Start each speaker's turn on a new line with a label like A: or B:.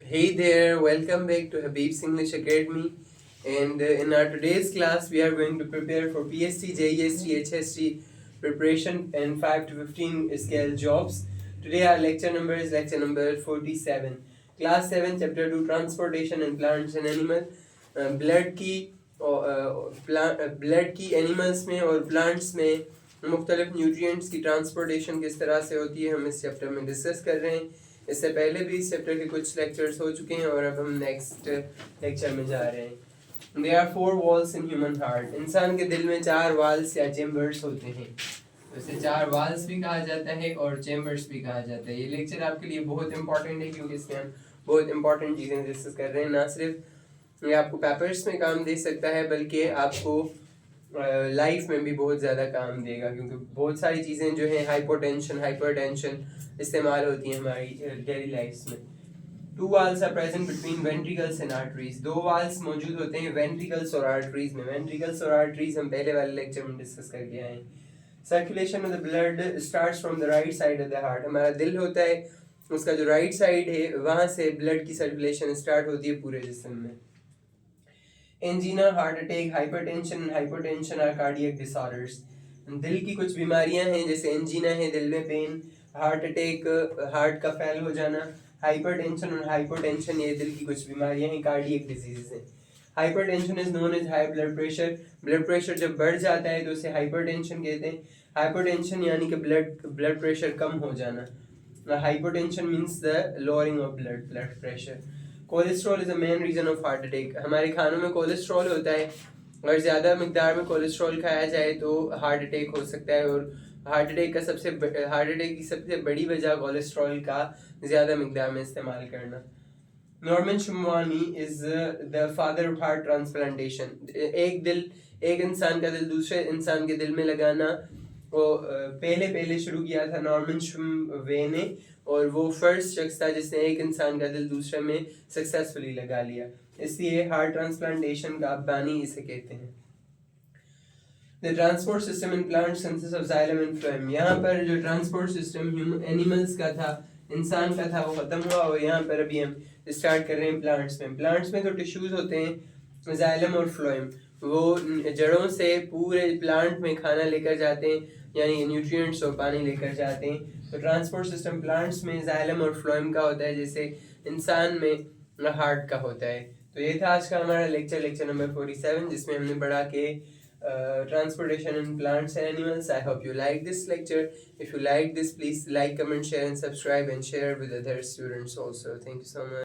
A: Hey there, welcome back to Habib's English Academy. And in our today's class, we are going to prepare for PST, JEST, HST preparation and 5 to 15 scale jobs. Today, our lecture number is lecture number 47. Class 7, Chapter 2 Transportation and Plants and Animals. Blood की animals में और plants में मुख्तलिफ nutrients की transportation किस तरह से होती है हम इस चैप्टर में डिस्कस कर रहे हैं। इससे पहले भी इस चैप्टर के कुछ लेक्चर्स हो चुके हैं और अब हम नेक्स्ट लेक्चर में जा रहे हैं। There are 4 walls in human heart. इंसान के दिल में 4 वाल्स या चेम्बर्स होते हैं। तो इसे 4 वाल्स भी कहा जाता है और चेम्बर्स भी कहा जाता है। ये लेक्चर आपके लिए बहुत इंपॉर्टेंट है क्योंकि इसमें हम बहुत इंपॉर्टेंट चीज़ें डिस्कस कर रहे हैं। ना सिर्फ ये आपको पेपर्स में काम दे सकता है बल्कि आपको लाइफ में भी बहुत ज़्यादा काम देगा, क्योंकि बहुत सारी चीज़ें जो हैं हाइपोटेंशन, हाइपरटेंशन इस्तेमाल होती हैं हमारी डेली लाइफ में। 2 walls are present between ventricles and arteries. 2 walls मौजूद होते हैं वेंट्रिकल्स और आर्टरीज में। वेंट्रिकल्स और आर्टरीज हम पहले वाले लेक्चर में डिस्कस करके आए हैं। Circulation of the blood starts from the right side of the heart. हमारा दिल होता है, उसका जो राइट साइड है वहाँ से ब्लड की सर्कुलेशन स्टार्ट होती है पूरे जिस्म में। Angina, heart attack, hypertension, hypotension or cardiac disorders. दिल की कुछ बीमारियां हैं जैसे एंजीना है, दिल में पेन, हार्ट अटैक, हार्ट का फेल हो जाना, हाइपरटेंशन और हाइपोटेंशन ये दिल की कुछ बीमारियां हैं, कार्डियक डिजीजेस हैं। Hypertension is known as high blood pressure. Blood pressure जब बढ़ जाता है तो उसे हाइपरटेंशन कहते हैं। हाइपरटेंशन यानी कि ब्लड प्रेशर कम हो जाना। Hypotension means the lowering of blood pressure. Cholesterol is a main reason of heart attack. हमारे खानों में कोलेस्ट्रॉल होता है, अगर ज़्यादा मकदार में कोलेस्ट्रॉल खाया जाए तो हार्ट अटैक हो सकता है। और हार्ट अटैक की सबसे बड़ी वजह कोलेस्ट्रॉल का ज़्यादा मकदार में इस्तेमाल करना। Norman Shumway is the father of heart transplantation. एक इंसान का दिल दूसरे इंसान के दिल में लगाना वो पहले शुरू किया था नॉर्मन शुमवे ने, और वो फर्स्ट शख्स था जिसने एक इंसान का दिल दूसरे में सक्सेसफुली लगा लिया। इसलिए हार्ट ट्रांसप्लांटेशन का बानी इसे कहते हैं। The transport system in plants consists of xylem and phloem। यहाँ पर जो ट्रांसपोर्ट सिस्टम एनिमल्स का था, इंसान का था, वो ख़त्म हुआ और यहाँ पर अभी हम स्टार्ट कर रहे हैं प्लांट्स में। प्लांट्स में तो टिश्यूज़ होते हैं जाइलम और फ्लोएम, वो जड़ों से पूरे प्लांट में खाना लेकर जाते हैं, यानी न्यूट्रिएंट्स और पानी लेकर जाते हैं। तो ट्रांसपोर्ट सिस्टम प्लांट्स में जाइलम और फ्लोएम का होता है, जैसे इंसान में हार्ट का होता है। तो ये था आज का हमारा लेक्चर नंबर 47, जिसमें हमने पढ़ा कि transportation in plants and animals. I hope you like this lecture. If you like this, please like, comment, share and subscribe, and share with other students also. Thank you so much.